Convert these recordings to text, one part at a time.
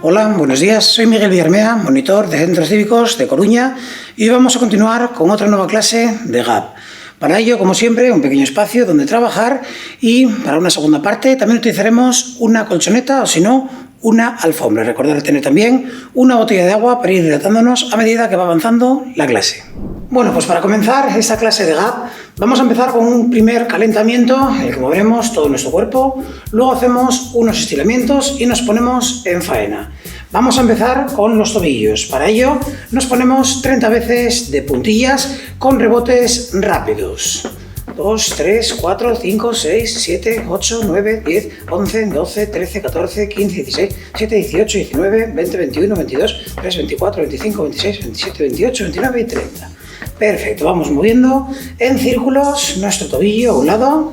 Hola, buenos días. Soy Miguel Villarmea, monitor de Centros Cívicos de Coruña, y hoy vamos a continuar con otra nueva clase de GAP. Para ello, como siempre, un pequeño espacio donde trabajar, y para una segunda parte también utilizaremos una colchoneta o, si no, una alfombra. Recordar tener también una botella de agua para ir hidratándonos a medida que va avanzando la clase. Bueno, pues para comenzar esta clase de GAP vamos a empezar con un primer calentamiento en el que moveremos todo nuestro cuerpo, luego hacemos unos estiramientos y nos ponemos en faena. Vamos a empezar con los tobillos. Para ello nos ponemos 30 veces de puntillas con rebotes rápidos. 2, 3, 4, 5, 6, 7, 8, 9, 10, 11, 12, 13, 14, 15, 16, 17, 18, 19, 20, 21, 22, 23, 24, 25, 26, 27, 28, 29 y 30. Perfecto, vamos moviendo en círculos nuestro tobillo a un lado.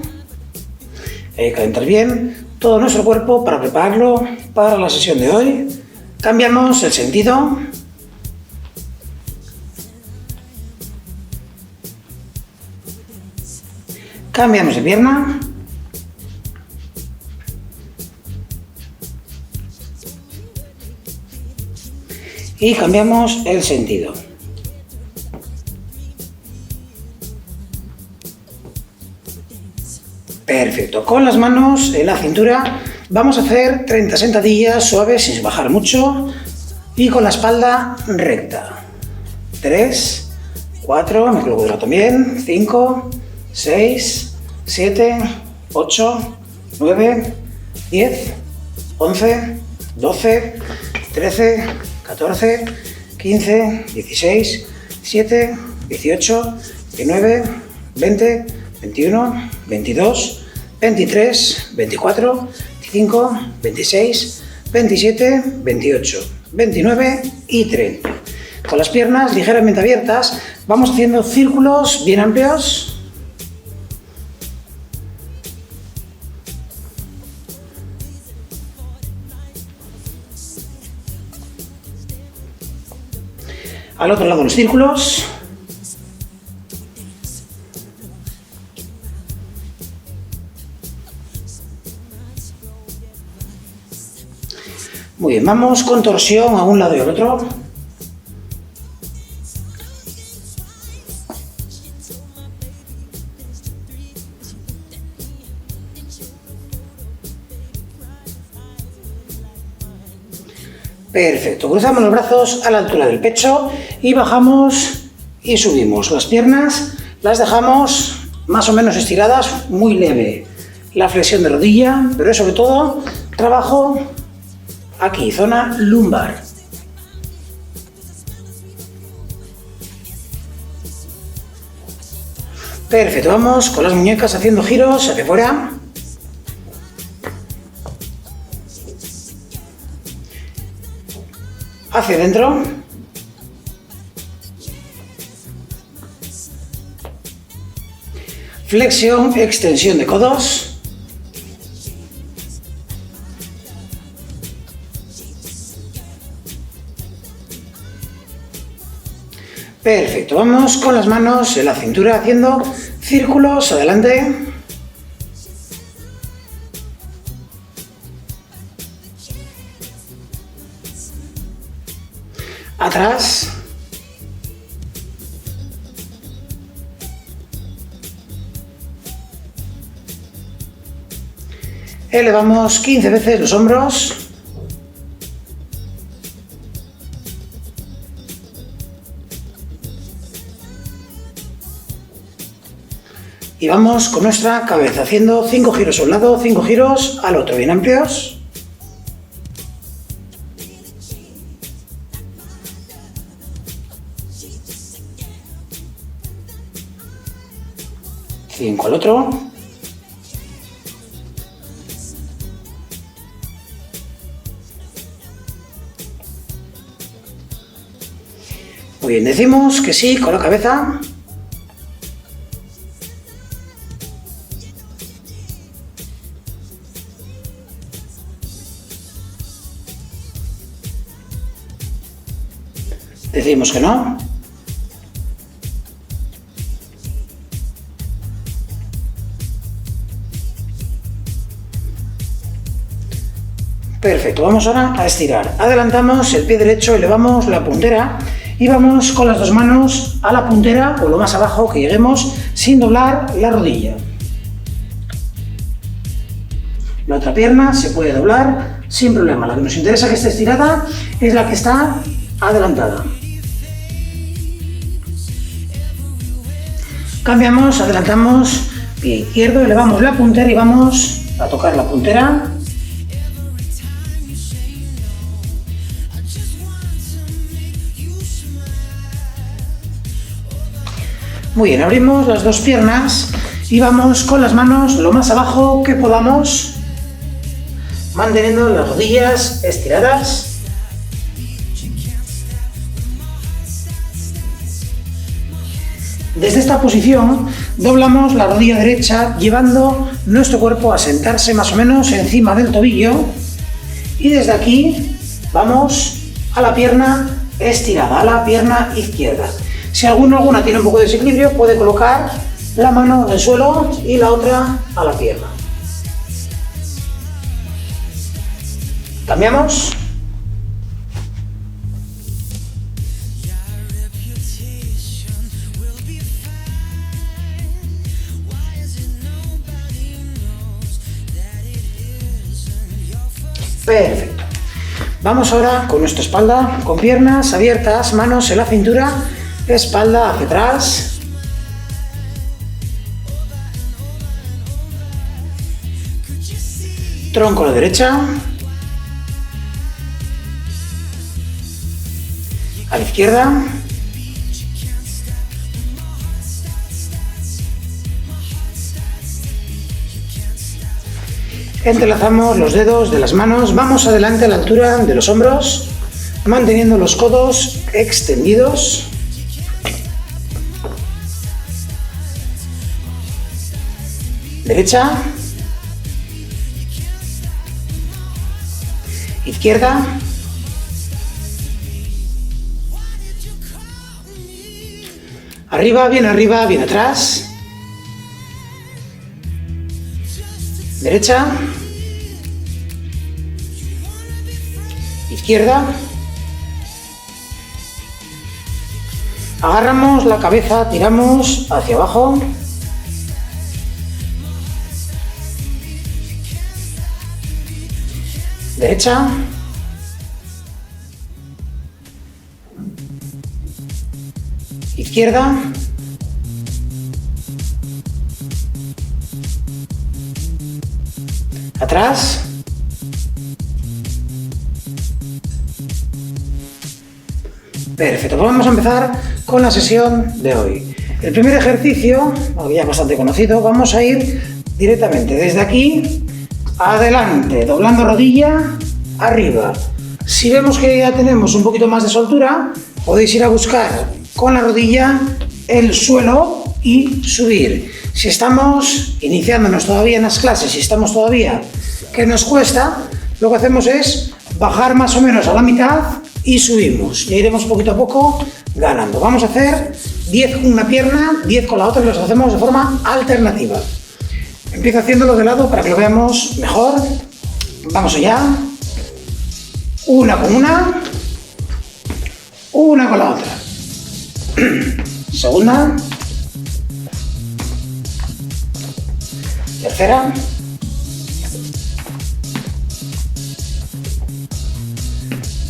Hay que calentar bien todo nuestro cuerpo para prepararlo para la sesión de hoy. Cambiamos el sentido. Cambiamos de pierna. Y cambiamos el sentido. Perfecto. Con las manos en la cintura vamos a hacer 30 sentadillas suaves sin bajar mucho y con la espalda recta. 3, 4, me coloco de lado también, 5, 6, 7, 8, 9, 10, 11, 12, 13, 14, 15, 16, 17, 18, 19, 20, 21, 22, 23, 24, 25, 26, 27, 28, 29 y 30. Con las piernas ligeramente abiertas vamos haciendo círculos bien amplios. Al otro lado los círculos. Muy bien, vamos con torsión a un lado y al otro. Perfecto, cruzamos los brazos a la altura del pecho y bajamos y subimos. Las piernas las dejamos más o menos estiradas, muy leve la flexión de rodilla, pero es sobre todo trabajo aquí, zona lumbar. Perfecto, vamos con las muñecas haciendo giros hacia afuera. Hacia adentro. Flexión, extensión de codos. Perfecto, vamos con las manos en la cintura haciendo círculos adelante. Atrás. Elevamos 15 veces los hombros. Y vamos con nuestra cabeza haciendo 5 giros a un lado, 5 giros al otro, bien amplios. Cinco al otro. Muy bien, decimos que sí con la cabeza. Decimos que no. Perfecto, vamos ahora a estirar. Adelantamos el pie derecho, elevamos la puntera y vamos con las dos manos a la puntera o lo más abajo que lleguemos sin doblar la rodilla. La otra pierna se puede doblar sin problema. La que nos interesa que esté estirada es la que está adelantada. Cambiamos, adelantamos, pie izquierdo, elevamos la puntera y vamos a tocar la puntera. Muy bien, abrimos las dos piernas y vamos con las manos lo más abajo que podamos, manteniendo las rodillas estiradas. Desde esta posición doblamos la rodilla derecha llevando nuestro cuerpo a sentarse más o menos encima del tobillo y desde aquí vamos a la pierna estirada, a la pierna izquierda. Si alguna tiene un poco de desequilibrio, puede colocar la mano en el suelo y la otra a la pierna. Cambiamos. Perfecto. Vamos ahora con nuestra espalda, con piernas abiertas, manos en la cintura, espalda hacia atrás. Tronco a la derecha. A la izquierda. Entrelazamos los dedos de las manos, vamos adelante a la altura de los hombros, manteniendo los codos extendidos. Derecha. Izquierda. Arriba, bien atrás. Derecha. Izquierda. Agarramos la cabeza, tiramos hacia abajo. Derecha. Izquierda. Atrás. Perfecto, pues vamos a empezar con la sesión de hoy. El primer ejercicio, ya es bastante conocido, vamos a ir directamente desde aquí adelante, doblando rodilla, arriba. Si vemos que ya tenemos un poquito más de soltura, podéis ir a buscar con la rodilla el suelo y subir. Si estamos iniciándonos todavía en las clases, si estamos todavía que nos cuesta, lo que hacemos es bajar más o menos a la mitad y subimos. Ya iremos poquito a poco ganando. Vamos a hacer 10 con una pierna, 10 con la otra y los hacemos de forma alternativa. Empiezo haciéndolo de lado para que lo veamos mejor. Vamos allá. Una con una con la otra. Segunda. Tercera.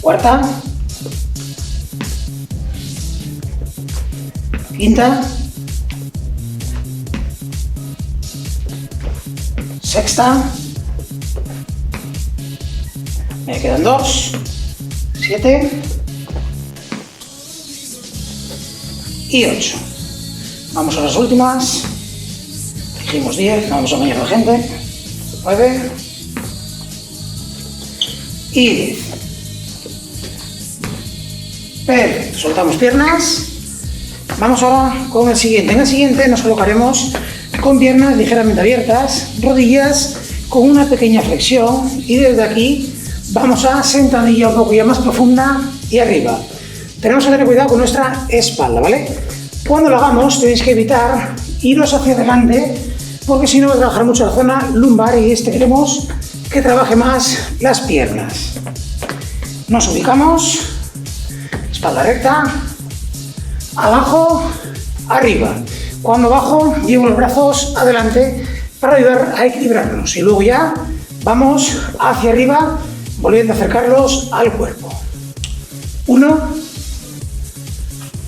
Cuarta. Quinta. Sexta. Me quedan 2. 7. Y 8. Vamos a las últimas. Dijimos 10, no vamos a engañar a la gente. 9. Y 10. Perfecto, soltamos piernas. Vamos ahora con el siguiente. En el siguiente nos colocaremos con piernas ligeramente abiertas, rodillas con una pequeña flexión y desde aquí vamos a sentadilla un poco ya más profunda y arriba. Tenemos que tener cuidado con nuestra espalda, ¿vale? Cuando lo hagamos tenéis que evitar iros hacia adelante porque si no va a trabajar mucho la zona lumbar y queremos que trabaje más las piernas. Nos ubicamos, espalda recta, abajo, arriba. Cuando bajo, llevo los brazos adelante para ayudar a equilibrarnos. Y luego ya vamos hacia arriba, volviendo a acercarlos al cuerpo. 1,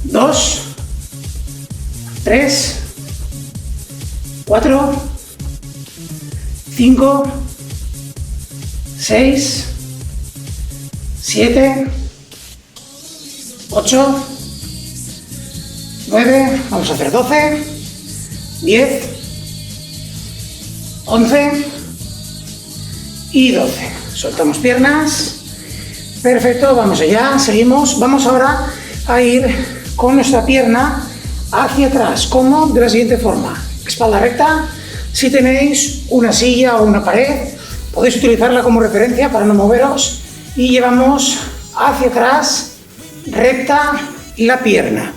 2, 3, 4, 5, 6, 7, 8, 9, vamos a hacer 12, 10, 11 y 12. Soltamos piernas. Perfecto, vamos allá, seguimos. Vamos ahora a ir con nuestra pierna hacia atrás, como de la siguiente forma. Espalda recta. Si tenéis una silla o una pared, podéis utilizarla como referencia para no moveros. Y llevamos hacia atrás, recta la pierna.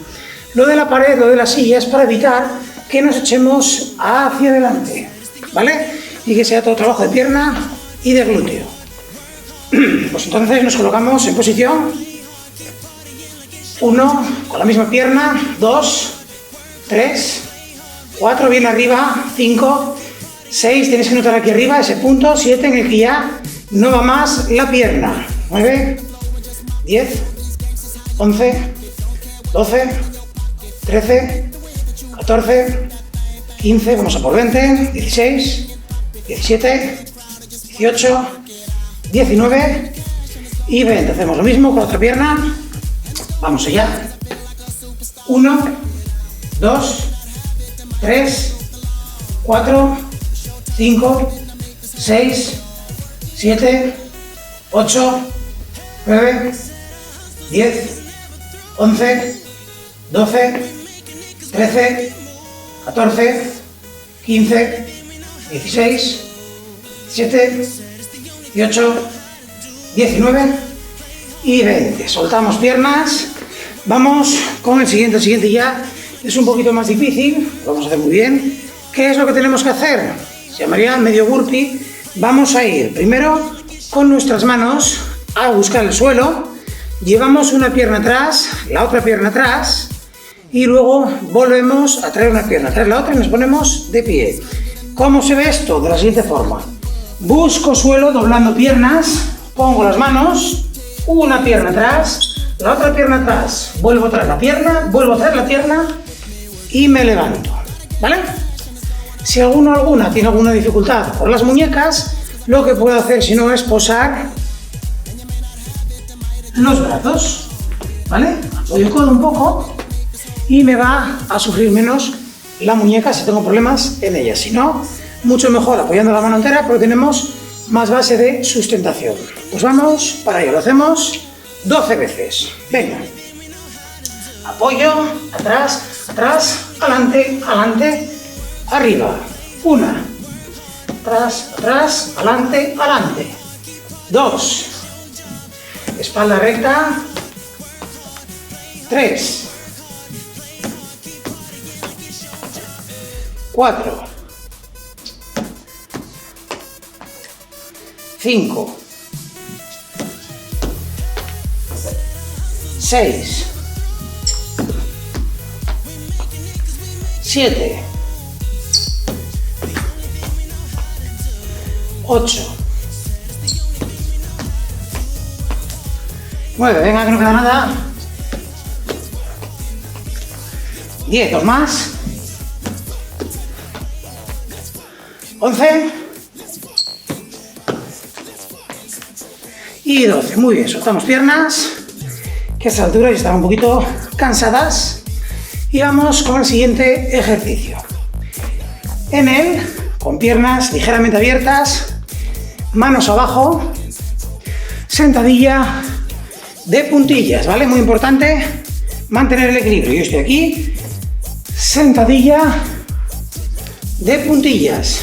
Lo de la pared, lo de la silla es para evitar que nos echemos hacia adelante, ¿vale? Y que sea todo trabajo de pierna y de glúteo. Pues entonces nos colocamos en posición 1, con la misma pierna, 2, 3, 4, bien arriba, 5, 6, tienes que notar aquí arriba ese punto, 7 en el que ya no va más la pierna, 9, 10, 11, 12, 13, 14, 15, vamos a por 20, 16, 17, 18, 19 y 20. Hacemos lo mismo con la otra pierna. Vamos allá. 1, 2, 3, 4, 5, 6, 7, 8, 9, 10, 11, 12, 13, 14, 15, 16, 17, 18, 19 y 20. Soltamos piernas. Vamos con el siguiente ya es un poquito más difícil, lo vamos a hacer muy bien. ¿Qué es lo que tenemos que hacer? Se llamaría medio burpee. Vamos a ir primero con nuestras manos a buscar el suelo, llevamos una pierna atrás, la otra pierna atrás y luego volvemos a traer una pierna atrás, la otra y nos ponemos de pie. ¿Cómo se ve esto? De la siguiente forma. Busco suelo doblando piernas, pongo las manos, una pierna atrás, la otra pierna atrás, vuelvo a traer la pierna, vuelvo a traer la pierna y me levanto, ¿vale? Si alguno o alguna tiene alguna dificultad por las muñecas, lo que puedo hacer si no es posar los brazos, ¿vale? Apoyo el codo un poco y me va a sufrir menos la muñeca si tengo problemas en ella. Si no, mucho mejor apoyando la mano entera porque tenemos más base de sustentación. Pues vamos para ello, lo hacemos 12 veces. Venga. Apoyo, atrás, atrás, adelante, adelante, arriba. 1, atrás, atrás, adelante, adelante. 2, espalda recta. 3, 4, 5, 6, 7, 8, 9, venga que no queda nada. 10, dos más. 11 y 12. Muy bien, soltamos piernas, que a esta altura ya están un poquito cansadas. Y vamos con el siguiente ejercicio. En él, con piernas ligeramente abiertas, manos abajo, sentadilla de puntillas, ¿vale? Muy importante mantener el equilibrio. Yo estoy aquí, sentadilla de puntillas,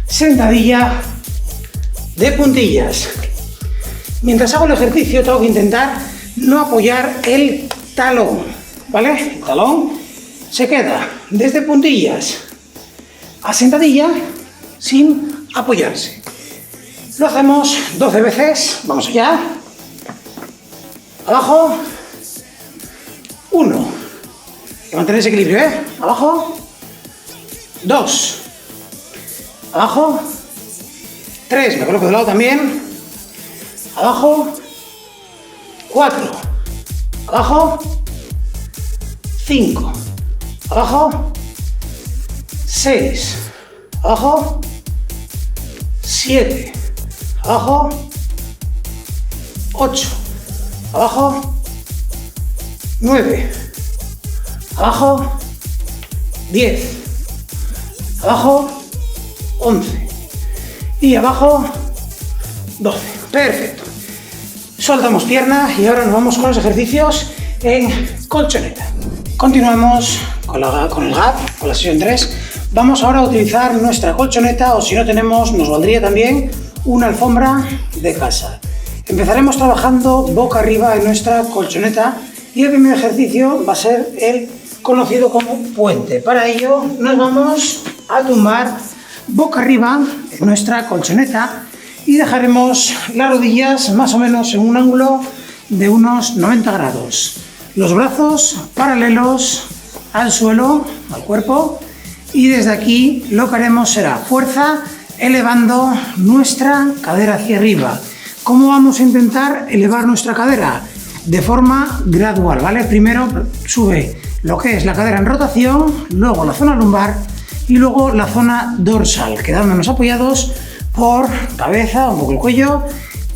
sentadilla de puntillas. Mientras hago el ejercicio tengo que intentar no apoyar el talón, ¿vale? El talón se queda desde puntillas a sentadilla sin apoyarse. Lo hacemos 12 veces. Vamos allá. Abajo. 1. Mantener ese equilibrio, ¿eh? Abajo. 2. Abajo. 3. Me coloco de lado también. Abajo. 4. Abajo. 5. Abajo. 6. Abajo. 7. Abajo. 8. Abajo. 9. Abajo. 10. Abajo. 11. Y abajo. 12. Perfecto. Soltamos pierna y ahora nos vamos con los ejercicios en colchoneta. Continuamos con el GAP, con la sesión 3. Vamos ahora a utilizar nuestra colchoneta, o si no tenemos, nos valdría también una alfombra de casa. Empezaremos trabajando boca arriba en nuestra colchoneta y el primer ejercicio va a ser el conocido como puente. Para ello nos vamos a tumbar boca arriba en nuestra colchoneta y dejaremos las rodillas más o menos en un ángulo de unos 90 grados. Los brazos paralelos al suelo, al cuerpo, y desde aquí lo que haremos será fuerza elevando nuestra cadera hacia arriba. ¿Cómo vamos a intentar elevar nuestra cadera? De forma gradual, ¿vale? Primero sube lo que es la cadera en rotación, luego la zona lumbar y luego la zona dorsal, quedándonos apoyados por cabeza, un poco el cuello,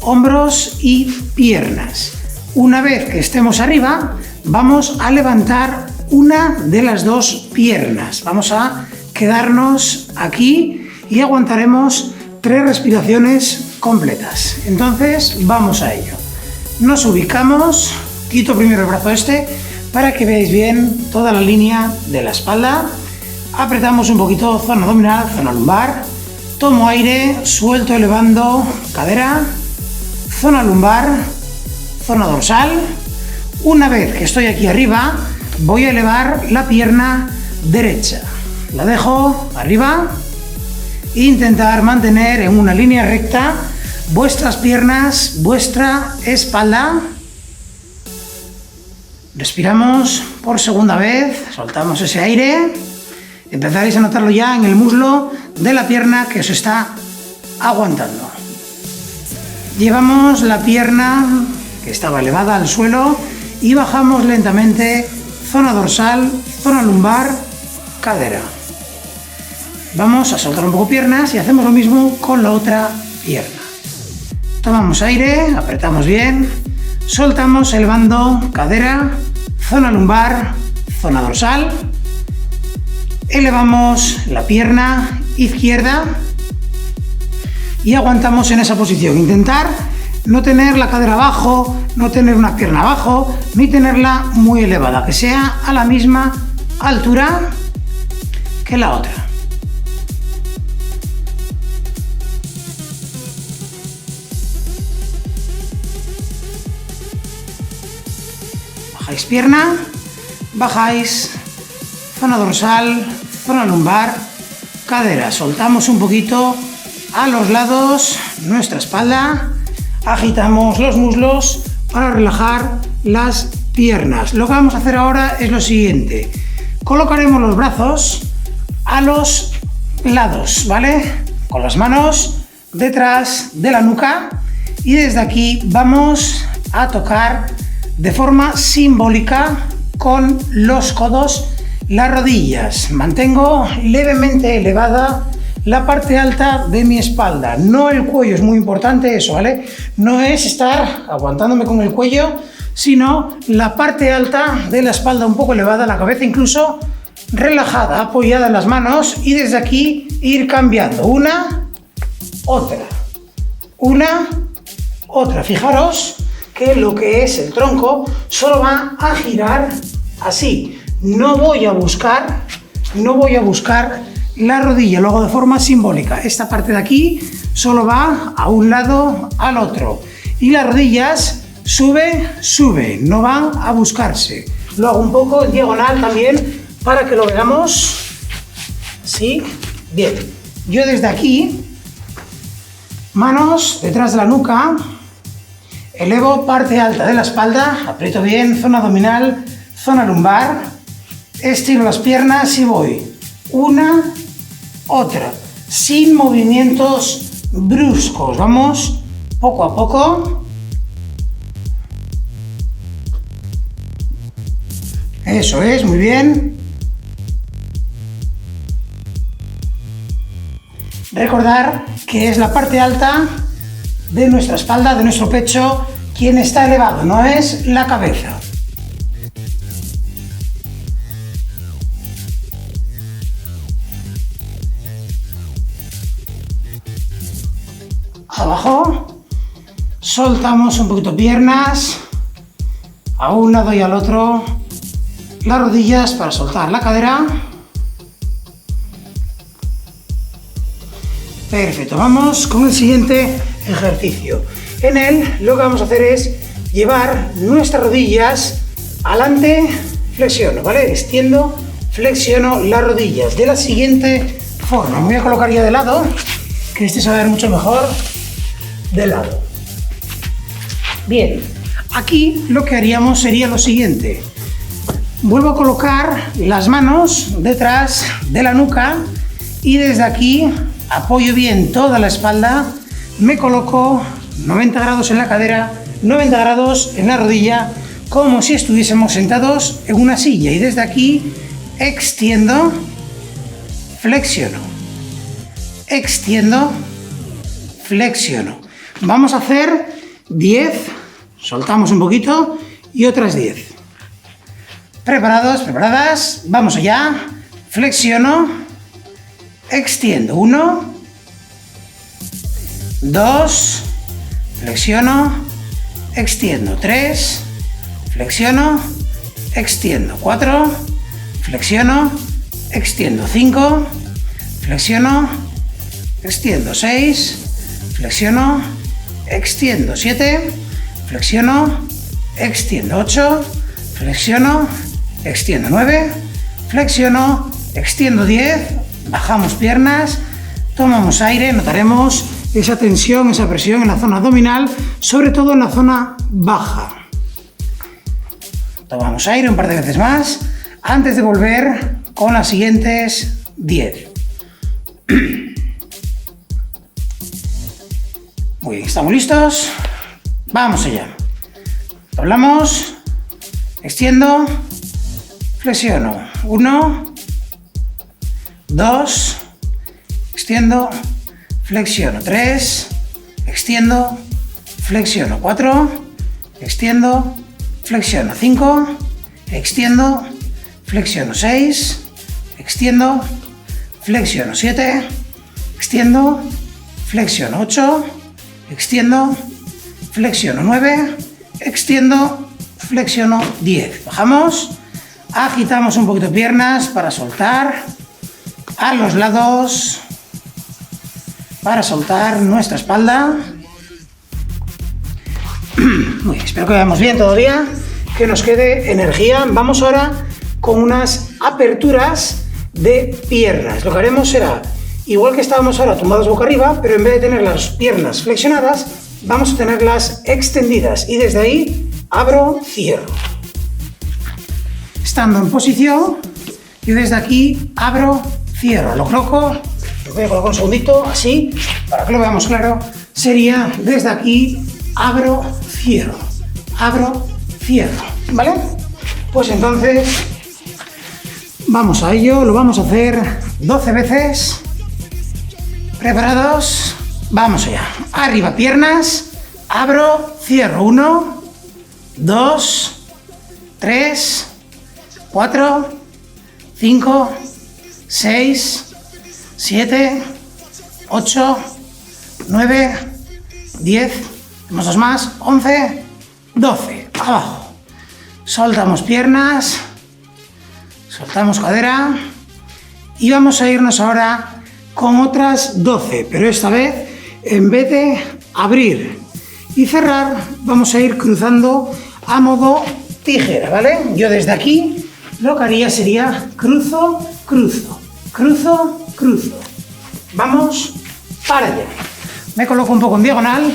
hombros y piernas. Una vez que estemos arriba, vamos a levantar una de las dos piernas. Vamos a quedarnos aquí y aguantaremos 3 respiraciones completas. Entonces, vamos a ello. Nos ubicamos, quito primero el brazo para que veáis bien toda la línea de la espalda. Apretamos un poquito zona abdominal, zona lumbar. Tomo aire, suelto elevando cadera, zona lumbar, zona dorsal. Una vez que estoy aquí arriba, voy a elevar la pierna derecha. La dejo arriba e intentar mantener en una línea recta vuestras piernas, vuestra espalda. Respiramos por segunda vez, soltamos ese aire. Empezaréis a notarlo ya en el muslo de la pierna que os está aguantando. Llevamos la pierna que estaba elevada al suelo y bajamos lentamente zona dorsal, zona lumbar, cadera. Vamos a soltar un poco piernas y hacemos lo mismo con la otra pierna. Tomamos aire, apretamos bien, soltamos elevando cadera, zona lumbar, zona dorsal. Elevamos la pierna izquierda y aguantamos en esa posición. Intentar no tener la cadera abajo, no tener una pierna abajo, ni tenerla muy elevada, que sea a la misma altura que la otra. Bajáis pierna, bajáis zona dorsal, zona lumbar, cadera. Soltamos un poquito a los lados nuestra espalda, agitamos los muslos para relajar las piernas. Lo que vamos a hacer ahora es lo siguiente. Colocaremos los brazos a los lados, ¿vale? Con las manos detrás de la nuca y desde aquí vamos a tocar de forma simbólica con los codos las rodillas. Mantengo levemente elevada la parte alta de mi espalda, no el cuello, es muy importante eso, ¿vale? No es estar aguantándome con el cuello, sino la parte alta de la espalda un poco elevada, la cabeza incluso relajada, apoyada en las manos y desde aquí ir cambiando una, otra, una, otra. Fijaros que lo que es el tronco solo va a girar así. No voy a buscar la rodilla, lo hago de forma simbólica. Esta parte de aquí solo va a un lado, al otro. Y las rodillas sube, no van a buscarse. Lo hago un poco en diagonal también para que lo veamos. ¿Sí? Bien. Yo desde aquí Manos detrás de la nuca, elevo parte alta de la espalda, aprieto bien zona abdominal, zona lumbar, estiro las piernas y voy una, otra, sin movimientos bruscos, vamos poco a poco. Eso es, muy bien. Recordar que es la parte alta de nuestra espalda, de nuestro pecho, quien está elevado, no es la cabeza. Abajo, soltamos un poquito piernas, a un lado y al otro, las rodillas para soltar la cadera. Perfecto, vamos con el siguiente ejercicio. En él lo que vamos a hacer es llevar nuestras rodillas adelante, flexiono, ¿vale? Extiendo, flexiono las rodillas de la siguiente forma. Me voy a colocar ya de lado, que este se va a ver mucho mejor de lado. Bien, aquí lo que haríamos sería lo siguiente. Vuelvo a colocar las manos detrás de la nuca y desde aquí apoyo bien toda la espalda, me coloco 90 grados en la cadera, 90 grados en la rodilla, como si estuviésemos sentados en una silla, y desde aquí extiendo, flexiono, extiendo, flexiono. Vamos a hacer 10, soltamos un poquito y otras 10. ¿Preparados? ¿Preparadas? Vamos allá, flexiono, extiendo, 1, 2, flexiono, extiendo, 3, flexiono, extiendo, 4, flexiono, extiendo, 5, flexiono, extiendo, 6, flexiono, extiendo, 7, flexiono, extiendo, 8, flexiono, extiendo, 9, flexiono, extiendo, 10, bajamos piernas, tomamos aire, notaremos esa tensión, esa presión en la zona abdominal, sobre todo en la zona baja. Tomamos aire un par de veces más, antes de volver con las siguientes 10. Muy bien, ¿estamos listos? Vamos allá. Doblamos, extiendo, flexiono, 1, 2, extiendo, flexiono, 3, extiendo, flexiono, 4, extiendo, flexiono, 5, extiendo, flexiono, 6, extiendo, flexiono, 7, extiendo, flexiono, 8, extiendo, flexiono, 9, extiendo, flexiono, 10. Bajamos, agitamos un poquito piernas para soltar a los lados, para soltar nuestra espalda. Muy bien, espero que veamos bien todavía, que nos quede energía. Vamos ahora con unas aperturas de piernas. Lo que haremos será, igual que estábamos ahora tumbados boca arriba, pero en vez de tener las piernas flexionadas, vamos a tenerlas extendidas y desde ahí abro, cierro. Estando en posición, yo desde aquí abro, cierro. Lo coloco, lo voy a colocar un segundito, así, para que lo veamos claro. Sería desde aquí, abro, cierro, ¿vale? Pues entonces, vamos a ello, lo vamos a hacer 12 veces. ¿Preparados? Vamos allá. Arriba, piernas, abro, cierro. 1, 2, 3, 4, 5, 6, 7, 8, 9, 10, tenemos dos más, 11, 12, abajo. Soltamos piernas, soltamos cadera y vamos a irnos ahora con otras 12, pero esta vez en vez de abrir y cerrar, vamos a ir cruzando a modo tijera, ¿vale? Yo desde aquí lo que haría sería cruzo, cruzo, cruzo, cruzo. Vamos para allá. Me coloco un poco en diagonal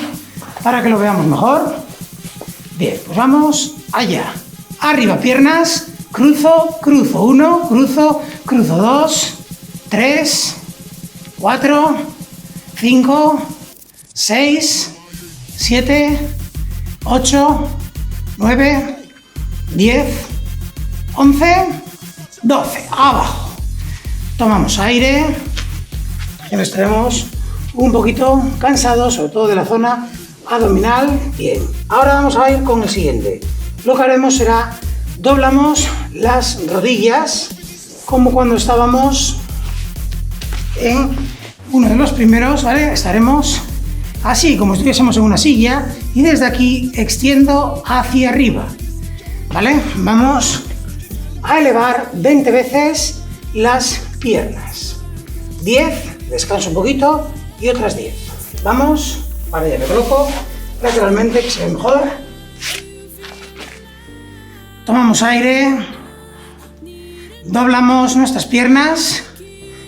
para que lo veamos mejor. Bien, pues vamos allá. Arriba piernas, cruzo, cruzo 1, cruzo, cruzo 2, 3, 4, 5, 6, 7, 8, 9, 10, 11, 12. Abajo. Tomamos aire. Ya nos estaremos un poquito cansados, sobre todo de la zona abdominal. Bien. Ahora vamos a ir con el siguiente. Lo que haremos será doblamos las rodillas como cuando estábamos en uno de los primeros, ¿vale? Estaremos así, como si estuviésemos en una silla, y desde aquí extiendo hacia arriba, ¿vale? Vamos a elevar 20 veces las piernas. 10, descanso un poquito, y otras 10. Vamos, para allá, me coloco lateralmente, que se ve mejor. Tomamos aire, doblamos nuestras piernas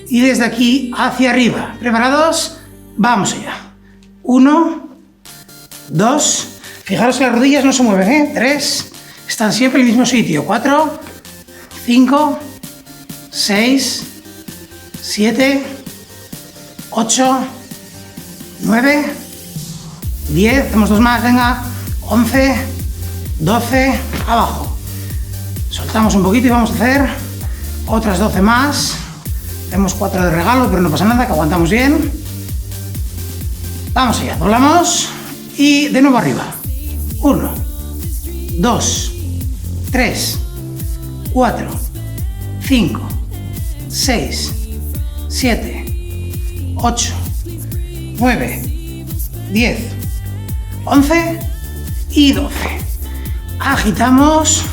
y desde aquí hacia arriba. ¿Preparados? Vamos allá. 1, 2, fijaros que las rodillas no se mueven, ¿eh? 3, están siempre en el mismo sitio. 4, 5, 6, 7, 8, 9, 10, hacemos 2 más, venga, 11, 12, abajo. Soltamos un poquito y vamos a hacer otras 12 más. Tenemos 4 de regalo, pero no pasa nada, que aguantamos bien. Vamos allá, doblamos y de nuevo arriba. 1, 2, 3, 4, 5, 6, 7, 8, 9, 10, 11 y 12. Agitamos.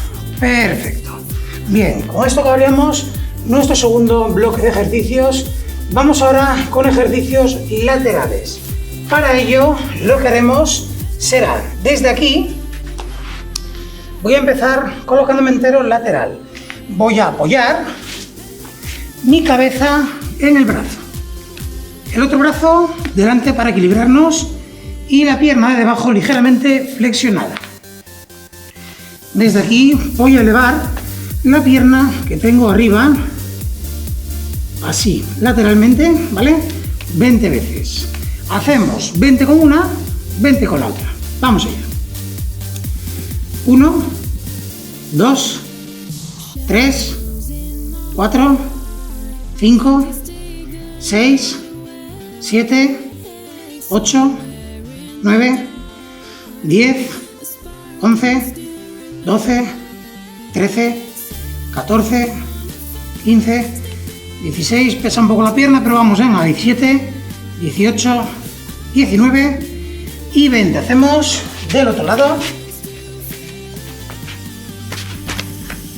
Perfecto. Bien, con esto acabaríamos nuestro segundo bloque de ejercicios. Vamos ahora con ejercicios laterales. Para ello, lo que haremos será, desde aquí, voy a empezar colocándome entero lateral. Voy a apoyar mi cabeza en el brazo. El otro brazo delante para equilibrarnos y la pierna de debajo ligeramente flexionada. Desde aquí voy a elevar la pierna que tengo arriba, así, lateralmente, ¿vale? 20 veces. Hacemos 20 con una, 20 con la otra. Vamos allá. 1, 2, 3, 4, 5, 6, 7, 8, 9, 10, 11, 12, 13, 14, 15, 16, pesa un poco la pierna, pero vamos, venga, 17, 18, 19 y 20. Hacemos del otro lado.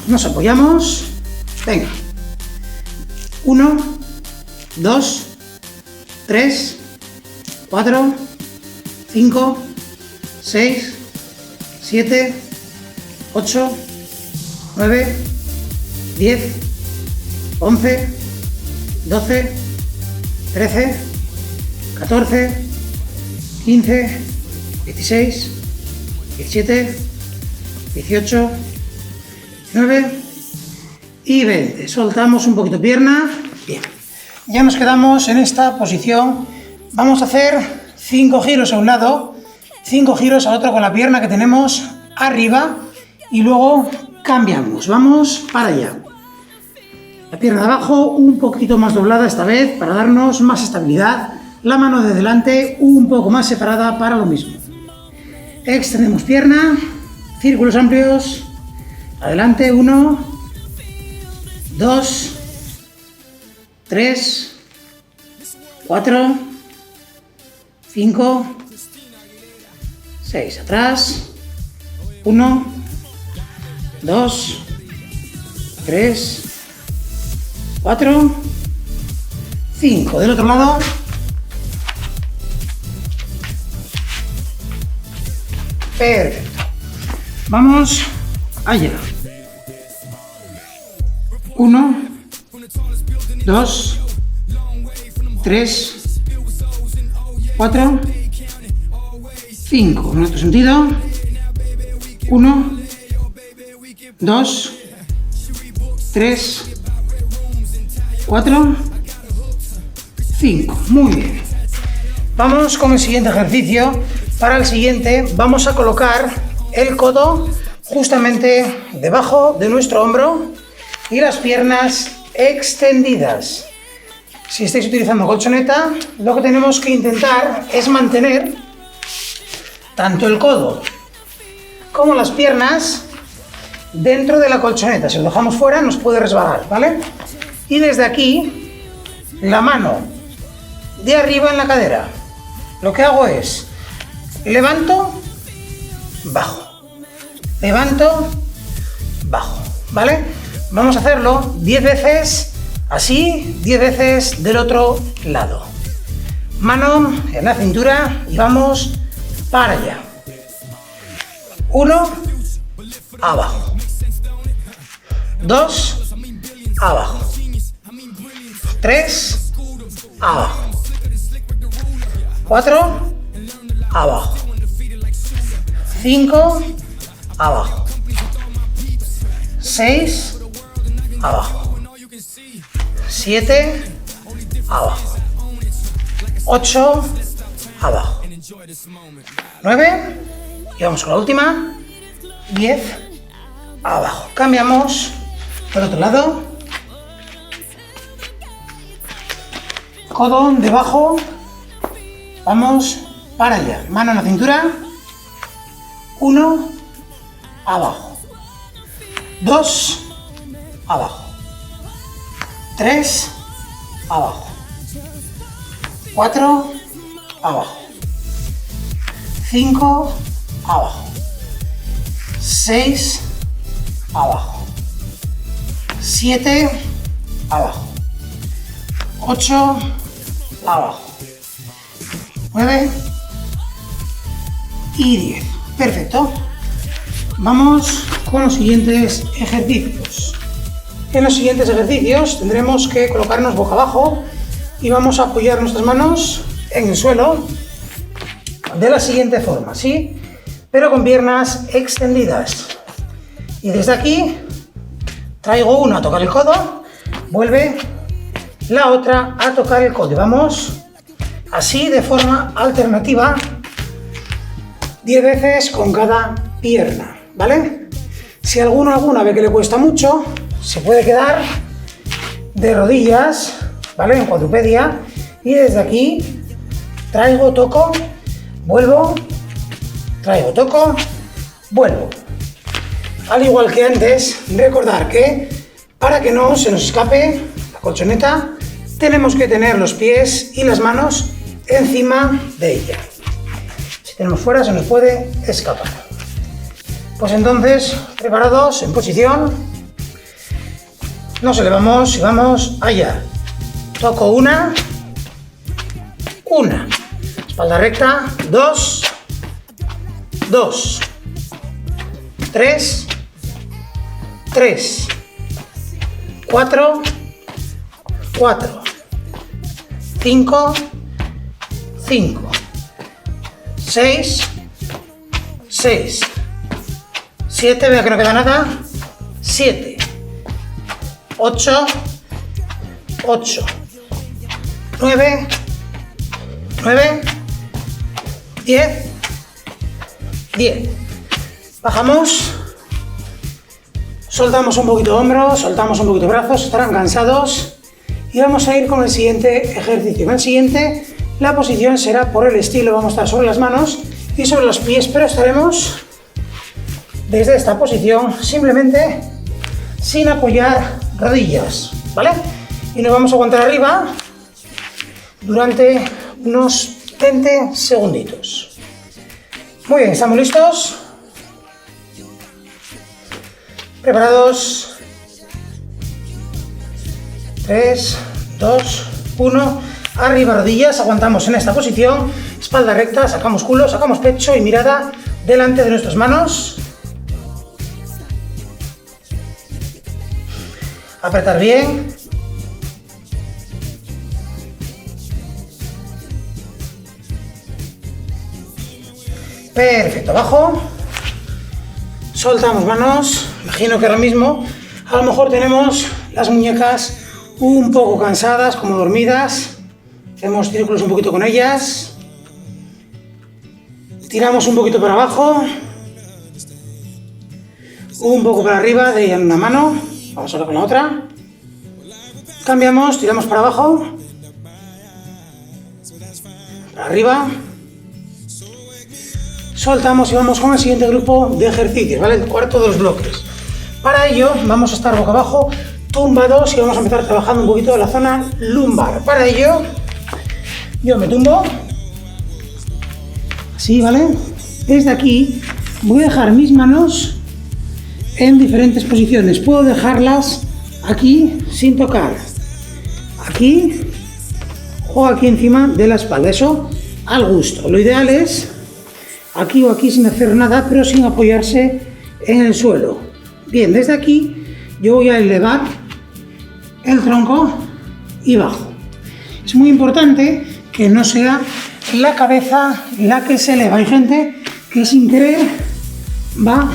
Nos apoyamos. Venga. 1, 2, 3, 4, 5, 6, 7, 8, 9, 10, 11, 12, 13, 14, 15, 16, 17, 18, 19 y 20. Soltamos un poquito pierna. Bien. Ya nos quedamos en esta posición. Vamos a hacer 5 giros a un lado, 5 giros al otro con la pierna que tenemos arriba y luego cambiamos. Vamos para allá. La pierna de abajo un poquito más doblada esta vez para darnos más estabilidad. La mano de delante un poco más separada para lo mismo. Extendemos pierna, círculos amplios. Adelante, 1, 2, 3, 4, 5, 6. Atrás. 1, 2, 3, 4, 5. Del otro lado. Perfecto. Vamos allá. 1, 2, 3, 4, 5. En otro sentido. 1, 2, 3, 4, 5. Muy bien. Vamos con el siguiente ejercicio. Para el siguiente vamos a colocar el codo justamente debajo de nuestro hombro y las piernas extendidas. Si estáis utilizando colchoneta, lo que tenemos que intentar es mantener tanto el codo como las piernas dentro de la colchoneta. Si lo dejamos fuera nos puede resbalar, ¿vale? Y desde aquí, la mano de arriba en la cadera. Lo que hago es levanto, bajo, levanto, bajo, ¿vale? Vamos a hacerlo 10 veces así, 10 veces del otro lado. Mano en la cintura y vamos para allá. 1, abajo. 2, abajo. 3, abajo. 4, abajo. 5, abajo. 6, abajo. 7, abajo. 8, abajo. 9, y vamos con la última. 10, abajo. Cambiamos por otro lado. Codo debajo. Vamos para allá. Mano en la cintura. 1, abajo. 2, abajo. 3, abajo. 4, abajo. 5, abajo. 6, abajo. 7, abajo. 8, abajo. 9 y 10. Perfecto. Vamos con los siguientes ejercicios. En los siguientes ejercicios tendremos que colocarnos boca abajo y vamos a apoyar nuestras manos en el suelo de la siguiente forma, ¿sí? Pero con piernas extendidas. Y desde aquí traigo una a tocar el codo, vuelve la otra a tocar el codo. Vamos así de forma alternativa 10 veces con cada pierna, ¿vale? Si alguna ve que le cuesta mucho, se puede quedar de rodillas, ¿vale? En cuadrupedia, y desde aquí traigo, toco, vuelvo, traigo, toco, vuelvo. Al igual que antes, recordar que para que no se nos escape la colchoneta, tenemos que tener los pies y las manos encima de ella. Si tenemos fuera se nos puede escapar. Pues entonces, preparados, en posición, nos elevamos y vamos allá. Toco una, espalda recta, 2, 2, 3, 3, 4, 4, 5, 5, 6, 6, 7, veo que no queda nada, 7, 8, 8, 9, 9, 10, 10. Bajamos, soltamos un poquito hombros, soltamos un poquito brazos, estarán cansados y vamos a ir con el siguiente ejercicio. En el siguiente la posición será por el estilo, vamos a estar sobre las manos y sobre los pies, pero estaremos desde esta posición simplemente sin apoyar rodillas, ¿vale? Y nos vamos a aguantar arriba durante unos 20 segunditos. Muy bien, ¿estamos listos? ¿Preparados? 3, 2, 1. Arriba rodillas, aguantamos en esta posición. Espalda recta, sacamos culo, sacamos pecho y mirada delante de nuestras manos. Apretar bien. Perfecto, abajo. Soltamos manos. Imagino que ahora mismo a lo mejor tenemos las muñecas un poco cansadas, como dormidas. Hacemos círculos un poquito con ellas. Tiramos un poquito para abajo. Un poco para arriba, de en una mano. Vamos ahora con la otra. Cambiamos, tiramos para abajo. Para arriba. Soltamos y vamos con el siguiente grupo de ejercicios, ¿vale? El cuarto de los bloques. Para ello vamos a estar boca abajo, tumbados, y vamos a empezar trabajando un poquito la zona lumbar. Para ello, yo me tumbo, así, ¿vale? Desde aquí voy a dejar mis manos en diferentes posiciones. Puedo dejarlas aquí sin tocar, aquí o aquí encima de la espalda, eso al gusto. Lo ideal es aquí o aquí sin hacer nada, pero sin apoyarse en el suelo. Bien, desde aquí yo voy a elevar el tronco y bajo. Es muy importante que no sea la cabeza la que se eleva. Hay gente que sin querer va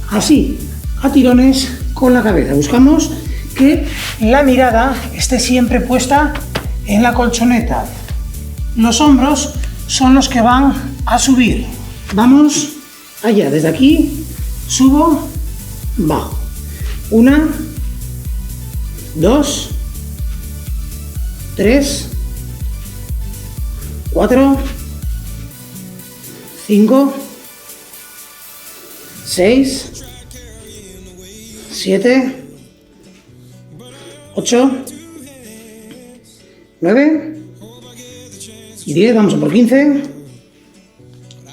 así, a tirones con la cabeza. Buscamos que la mirada esté siempre puesta en la colchoneta. Los hombros son los que van a subir. Vamos allá, desde aquí subo, bajo. 1, 2, 3, 4, 5, 6, 7, 8, 9 y 10. Vamos a por 15,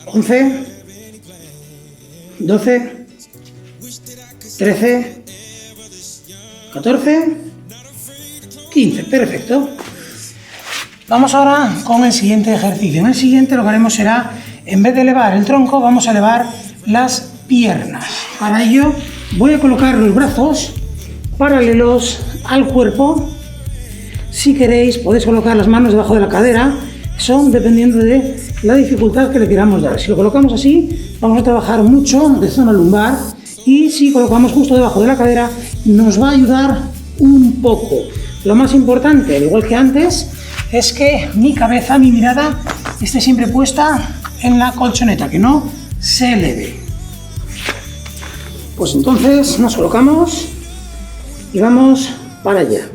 11, 12, 13, 14, 15. Perfecto. Vamos ahora con el siguiente ejercicio. En el siguiente lo que haremos será, en vez de elevar el tronco, vamos a elevar las piernas. Para ello voy a colocar los brazos paralelos al cuerpo. Si queréis podéis colocar las manos debajo de la cadera, son dependiendo de la dificultad que le queramos dar. Si lo colocamos así, vamos a trabajar mucho de zona lumbar, y si colocamos justo debajo de la cadera, nos va a ayudar un poco. Lo más importante, al igual que antes, es que mi cabeza, mi mirada, esté siempre puesta en la colchoneta, que no se eleve. Pues entonces nos colocamos y vamos para allá.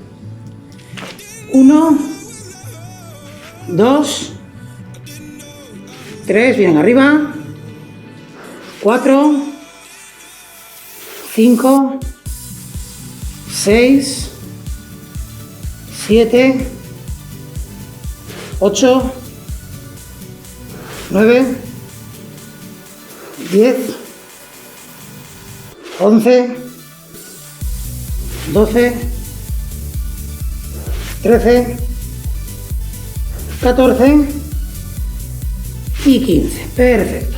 1, 2, 3, bien arriba. 4, 5, 6, 7, 8, 9, 10, 11, 12, 13, 14 y 15. Perfecto.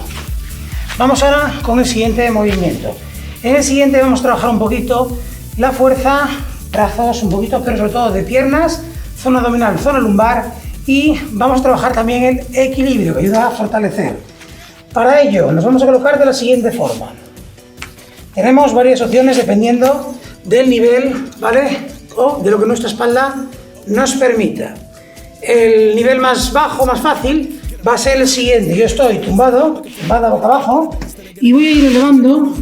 Vamos ahora con el siguiente movimiento. En el siguiente vamos a trabajar un poquito la fuerza, brazos un poquito, pero sobre todo de piernas, zona abdominal, zona lumbar, y vamos a trabajar también el equilibrio, que ayuda a fortalecer. Para ello nos vamos a colocar de la siguiente forma. Tenemos varias opciones dependiendo del nivel, ¿vale?, o de lo que nuestra espalda nos permita. El nivel más bajo, más fácil, va a ser el siguiente. Yo estoy tumbada boca abajo, y voy a ir elevando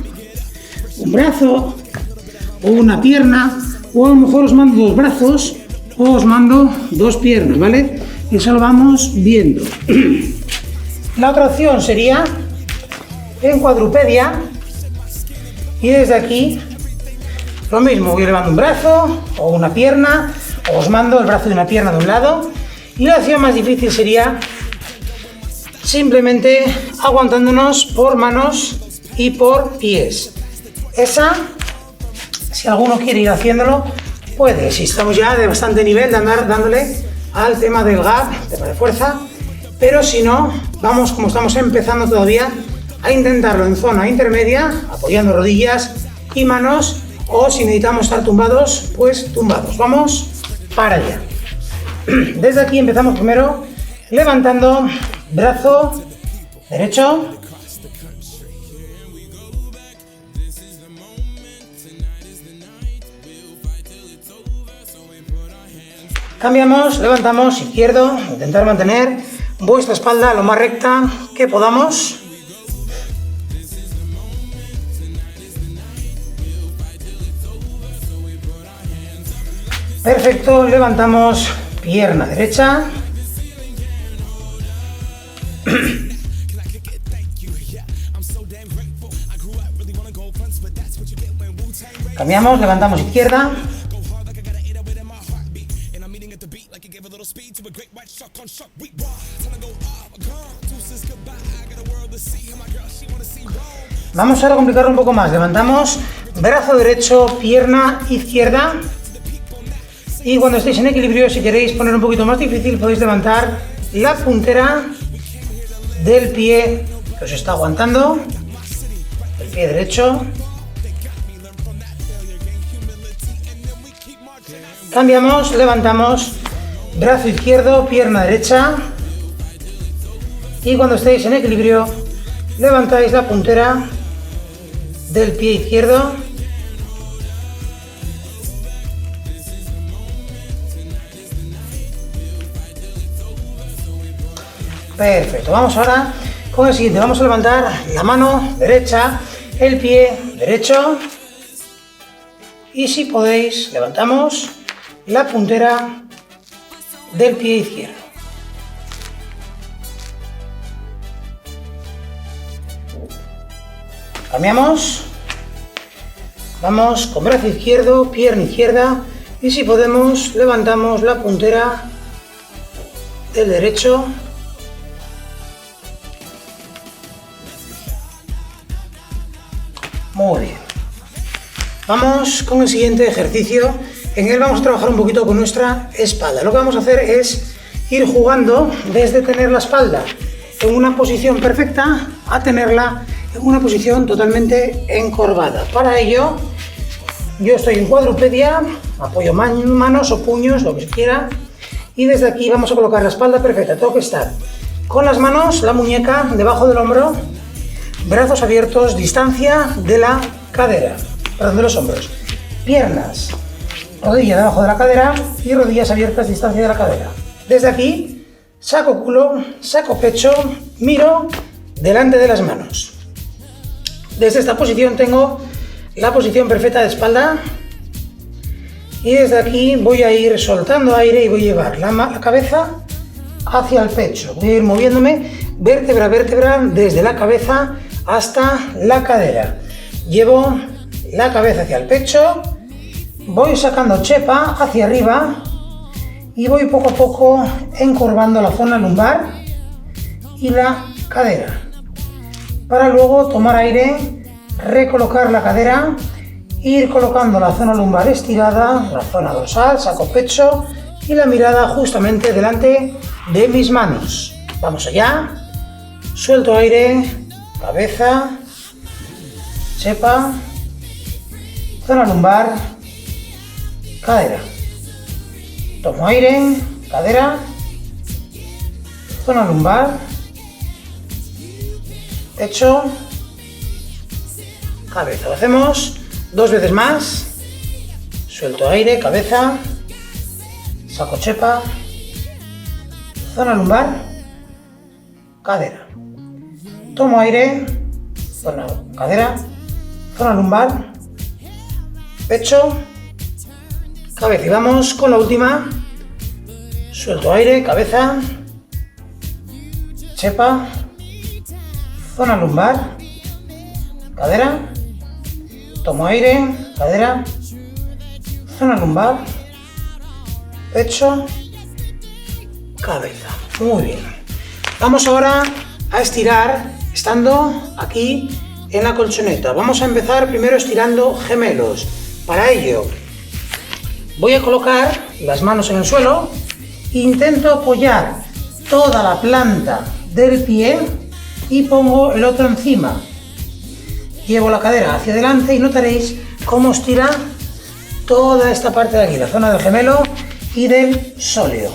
un brazo o una pierna, o a lo mejor os mando dos brazos o os mando dos piernas, ¿vale? Y eso lo vamos viendo. La otra opción sería en cuadrupedia, y desde aquí lo mismo, voy elevando un brazo o una pierna, o os mando el brazo y una pierna de un lado. Y la opción más difícil sería simplemente aguantándonos por manos y por pies. Esa, si alguno quiere ir haciéndolo, puede. Si estamos ya de bastante nivel de andar dándole al tema del gap, tema de fuerza, pero si no, vamos, como estamos empezando todavía, a intentarlo en zona intermedia, apoyando rodillas y manos, o si necesitamos estar tumbados, pues tumbados. Vamos para allá. Desde aquí empezamos primero levantando brazo derecho, Cambiamos, levantamos, izquierdo, intentar mantener vuestra espalda lo más recta que podamos. Perfecto, levantamos pierna derecha. Cambiamos, levantamos izquierda. Vamos ahora a complicarlo un poco más. Levantamos brazo derecho, pierna izquierda. Y cuando estéis en equilibrio, si queréis poner un poquito más difícil, podéis levantar la puntera del pie que os está aguantando, el pie derecho. Cambiamos, levantamos brazo izquierdo, pierna derecha. Y cuando estéis en equilibrio, levantáis la puntera del pie izquierdo. Perfecto, vamos ahora con el siguiente. Vamos a levantar la mano derecha, el pie derecho. Y si podéis, levantamos la puntera del pie izquierdo. Cambiamos. Vamos con brazo izquierdo, pierna izquierda. Y si podemos, levantamos la puntera del derecho. Muy bien. Vamos con el siguiente ejercicio. En él vamos a trabajar un poquito con nuestra espalda. Lo que vamos a hacer es ir jugando desde tener la espalda en una posición perfecta a tenerla en una posición totalmente encorvada. Para ello, yo estoy en cuadrupedia, apoyo manos o puños, lo que se quiera, y desde aquí vamos a colocar la espalda perfecta. Tengo que estar con las manos, la muñeca debajo del hombro, brazos abiertos, distancia de la cadera, perdón, de los hombros, piernas, rodilla debajo de la cadera y rodillas abiertas, distancia de la cadera. Desde aquí, saco culo, saco pecho, miro delante de las manos. Desde esta posición tengo la posición perfecta de espalda y desde aquí voy a ir soltando aire y voy a llevar la cabeza hacia el pecho. Voy a ir moviéndome vértebra a vértebra desde la cabeza hasta la cadera. Llevo la cabeza hacia el pecho, voy sacando chepa hacia arriba y voy poco a poco encorvando la zona lumbar y la cadera, para luego tomar aire, recolocar la cadera, ir colocando la zona lumbar estirada, la zona dorsal, saco pecho y la mirada justamente delante de mis manos. Vamos allá, suelto aire, cabeza, chepa, zona lumbar, cadera. Tomo aire, cadera, zona lumbar, pecho, cabeza. Lo hacemos 2 veces más. Suelto aire, cabeza, saco chepa, zona lumbar, cadera. Tomo aire, zona cadera, zona lumbar, pecho, cabeza. Y vamos con la última. Suelto aire, cabeza, chepa, zona lumbar, cadera. Tomo aire, cadera, zona lumbar, pecho, cabeza. Muy bien. Vamos ahora a estirar estando aquí en la colchoneta. Vamos a empezar primero estirando gemelos. Para ello voy a colocar las manos en el suelo, intento apoyar toda la planta del pie y pongo el otro encima. Llevo la cadera hacia adelante y notaréis cómo estira toda esta parte de aquí, la zona del gemelo y del sóleo.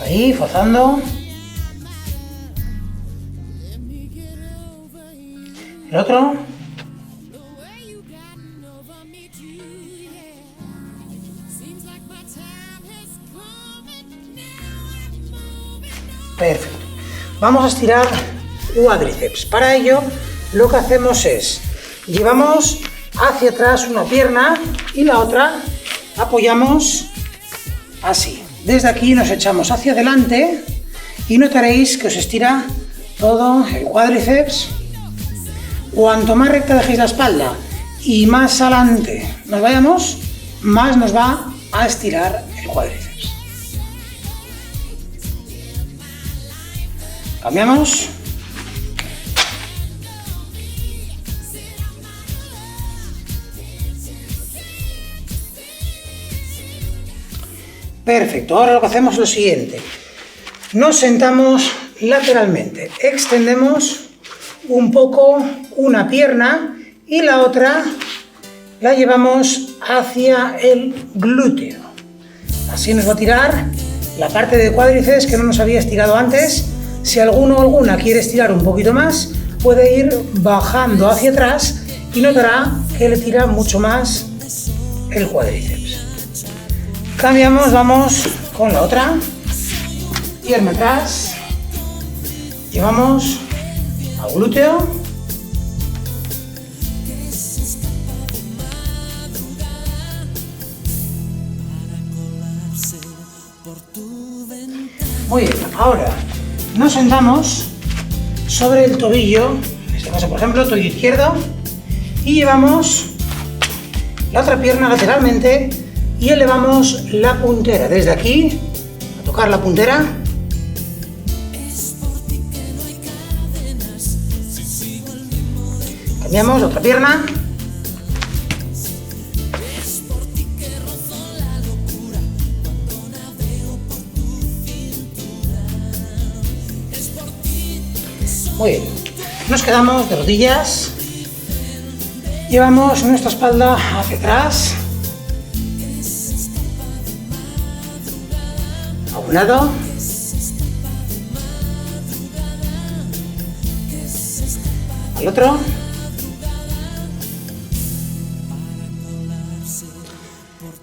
Ahí, forzando. El otro. Perfecto. Vamos a estirar cuádriceps. Para ello, lo que hacemos es, llevamos hacia atrás una pierna y la otra apoyamos así. Desde aquí nos echamos hacia adelante y notaréis que os estira todo el cuádriceps. Cuanto más recta dejéis la espalda y más adelante nos vayamos, más nos va a estirar el cuádriceps. Cambiamos. Perfecto, ahora lo que hacemos es lo siguiente. Nos sentamos lateralmente, extendemos un poco una pierna y la otra la llevamos hacia el glúteo. Así nos va a tirar la parte de cuádriceps que no nos había estirado antes. Si alguno o alguna quiere estirar un poquito más, puede ir bajando hacia atrás y notará que le tira mucho más el cuádriceps. Cambiamos, vamos con la otra. Pierna atrás. Llevamos al glúteo. Muy bien, ahora nos sentamos sobre el tobillo, en este caso por ejemplo tobillo izquierdo, y llevamos la otra pierna lateralmente y elevamos la puntera desde aquí a tocar la puntera. Cambiamos la otra pierna. Muy bien, nos quedamos de rodillas, llevamos nuestra espalda hacia atrás, a un lado, al otro,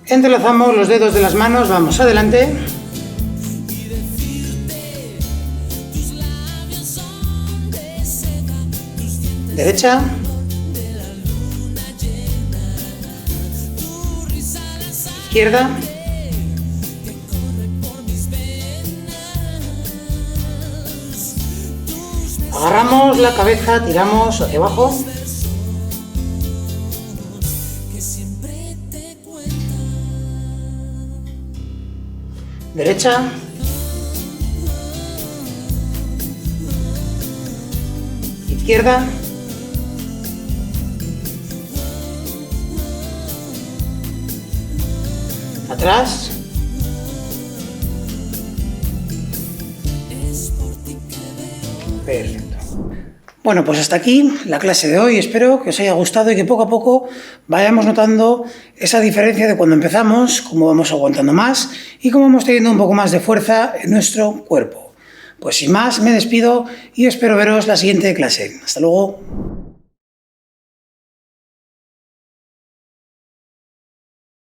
entrelazamos los dedos de las manos, vamos adelante. Derecha, izquierda, agarramos la cabeza, tiramos hacia abajo, derecha, izquierda, atrás, perfecto. Bueno, pues hasta aquí la clase de hoy. Espero que os haya gustado y que poco a poco vayamos notando esa diferencia de cuando empezamos, cómo vamos aguantando más y cómo vamos teniendo un poco más de fuerza en nuestro cuerpo. Pues sin más, me despido y espero veros la siguiente clase. Hasta luego.